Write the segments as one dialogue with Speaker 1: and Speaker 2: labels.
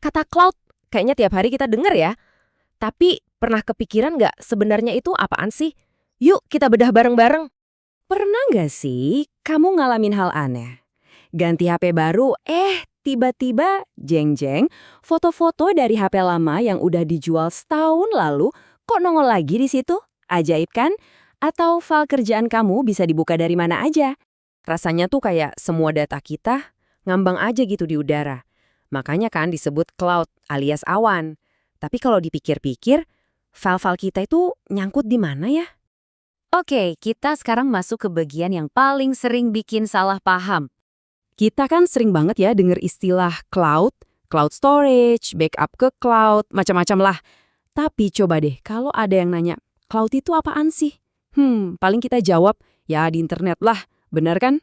Speaker 1: Kata cloud, kayaknya tiap hari kita denger ya. Tapi pernah kepikiran nggak sebenarnya itu apaan sih? Yuk kita bedah bareng-bareng.
Speaker 2: Pernah nggak sih kamu ngalamin hal aneh? Ganti HP baru, tiba-tiba jeng-jeng, foto-foto dari HP lama yang udah dijual setahun lalu kok nongol lagi di situ? Ajaib kan? Atau file kerjaan kamu bisa dibuka dari mana aja?
Speaker 1: Rasanya tuh kayak semua data kita ngambang aja gitu di udara. Makanya kan disebut cloud alias awan. Tapi kalau dipikir-pikir, file-file kita itu nyangkut di mana ya?
Speaker 2: Oke, kita sekarang masuk ke bagian yang paling sering bikin salah paham. Kita kan sering banget ya denger istilah cloud, cloud storage, backup ke cloud, macam-macam lah. Tapi coba deh, kalau ada yang nanya, cloud itu apaan sih? Paling kita jawab, ya di internet lah, benar kan?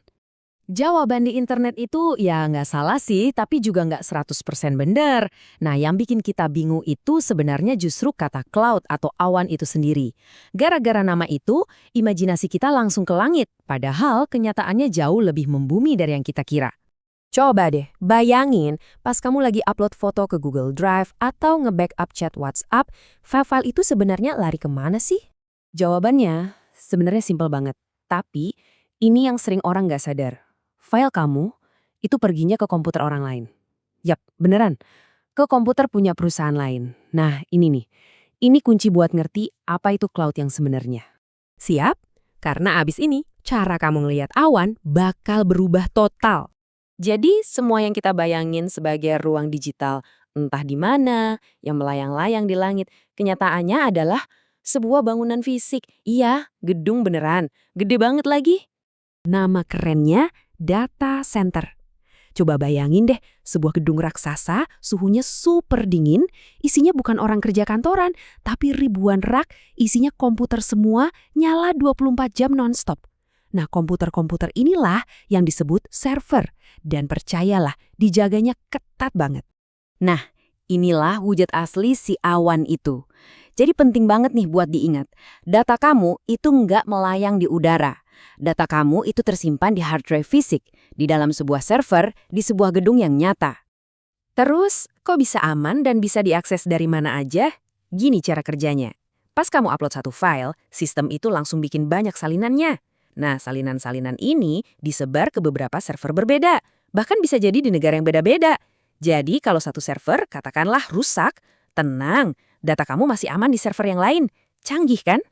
Speaker 2: Jawaban di internet itu ya nggak salah sih, tapi juga nggak 100% benar. Nah, yang bikin kita bingung itu sebenarnya justru kata cloud atau awan itu sendiri. Gara-gara nama itu, imajinasi kita langsung ke langit, padahal kenyataannya jauh lebih membumi dari yang kita kira.
Speaker 1: Coba deh, bayangin pas kamu lagi upload foto ke Google Drive atau nge-backup chat WhatsApp, file-file itu sebenarnya lari kemana sih?
Speaker 2: Jawabannya sebenarnya simpel banget, tapi ini yang sering orang nggak sadar. File kamu itu perginya ke komputer orang lain. Yap, beneran. Ke komputer punya perusahaan lain. Nah, ini nih. Ini kunci buat ngerti apa itu cloud yang sebenarnya.
Speaker 1: Siap? Karena abis ini, cara kamu ngelihat awan bakal berubah total. Jadi, semua yang kita bayangin sebagai ruang digital, entah di mana, yang melayang-layang di langit, kenyataannya adalah sebuah bangunan fisik. Iya, gedung beneran. Gede banget lagi.
Speaker 2: Nama kerennya data center. Coba bayangin deh, sebuah gedung raksasa, suhunya super dingin, isinya bukan orang kerja kantoran, tapi ribuan rak, isinya komputer semua, nyala 24 jam nonstop. Nah, komputer-komputer inilah yang disebut server. Dan percayalah, dijaganya ketat banget. Nah, inilah wujud asli si awan itu. Jadi penting banget nih buat diingat. Data kamu itu nggak melayang di udara. Data kamu itu tersimpan di hard drive fisik, di dalam sebuah server, di sebuah gedung yang nyata.
Speaker 1: Terus, kok bisa aman dan bisa diakses dari mana aja? Gini cara kerjanya. Pas kamu upload satu file, sistem itu langsung bikin banyak salinannya. Nah, salinan-salinan ini disebar ke beberapa server berbeda. Bahkan bisa jadi di negara yang beda-beda. Jadi, kalau satu server, katakanlah rusak, tenang, data kamu masih aman di server yang lain. Canggih kan?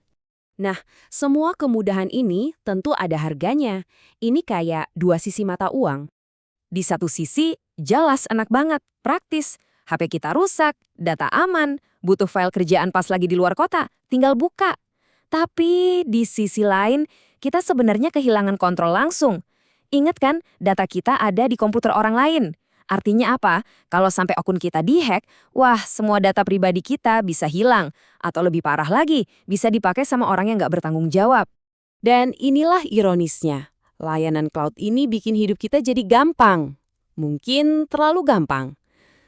Speaker 2: Nah, semua kemudahan ini tentu ada harganya. Ini kayak dua sisi mata uang. Di satu sisi, jelas enak banget, praktis. HP kita rusak, data aman, butuh file kerjaan pas lagi di luar kota, tinggal buka. Tapi di sisi lain, kita sebenarnya kehilangan kontrol langsung. Ingat kan, data kita ada di komputer orang lain. Artinya apa? Kalau sampai akun kita dihack, wah semua data pribadi kita bisa hilang. Atau lebih parah lagi, bisa dipakai sama orang yang nggak bertanggung jawab. Dan inilah ironisnya. Layanan cloud ini bikin hidup kita jadi gampang. Mungkin terlalu gampang.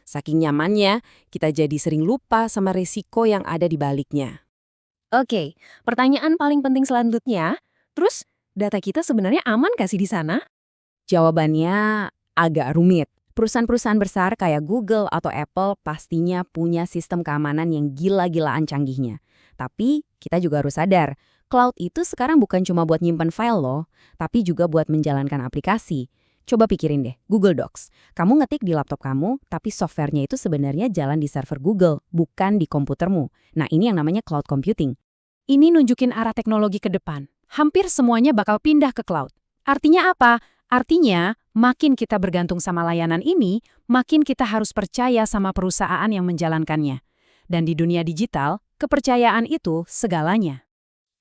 Speaker 2: Saking nyamannya, kita jadi sering lupa sama resiko yang ada di baliknya.
Speaker 1: Oke, pertanyaan paling penting selanjutnya, terus data kita sebenarnya aman gak sih di sana?
Speaker 2: Jawabannya agak rumit. Perusahaan-perusahaan besar kayak Google atau Apple pastinya punya sistem keamanan yang gila-gilaan canggihnya. Tapi kita juga harus sadar, cloud itu sekarang bukan cuma buat nyimpen file loh, tapi juga buat menjalankan aplikasi. Coba pikirin deh, Google Docs. Kamu ngetik di laptop kamu, tapi softwarenya itu sebenarnya jalan di server Google, bukan di komputermu. Nah, ini yang namanya cloud computing.
Speaker 3: Ini nunjukin arah teknologi ke depan. Hampir semuanya bakal pindah ke cloud. Artinya apa? Artinya, makin kita bergantung sama layanan ini, makin kita harus percaya sama perusahaan yang menjalankannya. Dan di dunia digital, kepercayaan itu segalanya.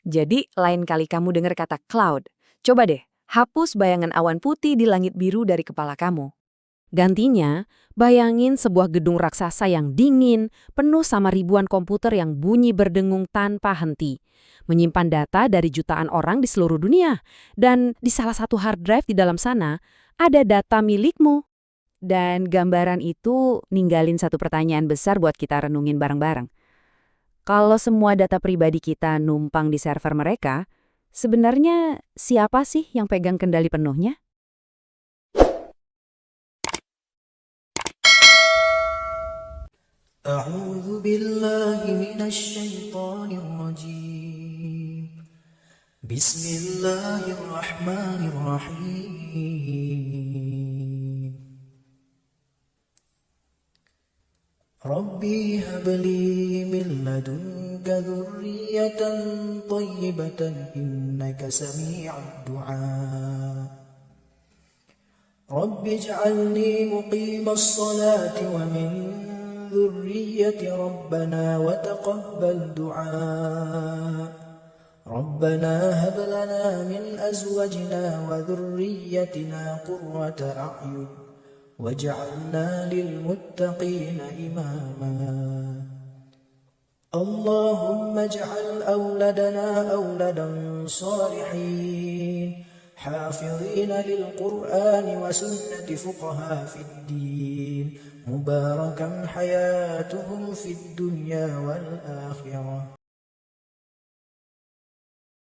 Speaker 2: Jadi, lain kali kamu dengar kata cloud, coba deh, hapus bayangan awan putih di langit biru dari kepala kamu. Gantinya, bayangin sebuah gedung raksasa yang dingin, penuh sama ribuan komputer yang bunyi berdengung tanpa henti. Menyimpan data dari jutaan orang di seluruh dunia. Dan di salah satu hard drive di dalam sana, ada data milikmu. Dan gambaran itu ninggalin satu pertanyaan besar buat kita renungin bareng-bareng. Kalau semua data pribadi kita numpang di server mereka, sebenarnya siapa sih yang pegang kendali penuhnya?
Speaker 4: أعوذ بالله من الشيطان الرجيم. بسم الله الرحمن الرحيم. ربي هب لي من لدنك ذرية طيبة إنك سميع الدعاء. رب اجعلني مقيم الصلاة ومن ذرية ربنا وتقبل دعاء. ربنا هب لنا من أزواجنا وذريتنا قرة أعين واجعلنا للمتقين إماما. اللهم اجعل أولادنا أولادا صالحين حافظين للقرآن وسنة فقهاء في الدين مباركا حياتهم في الدنيا والآخرة.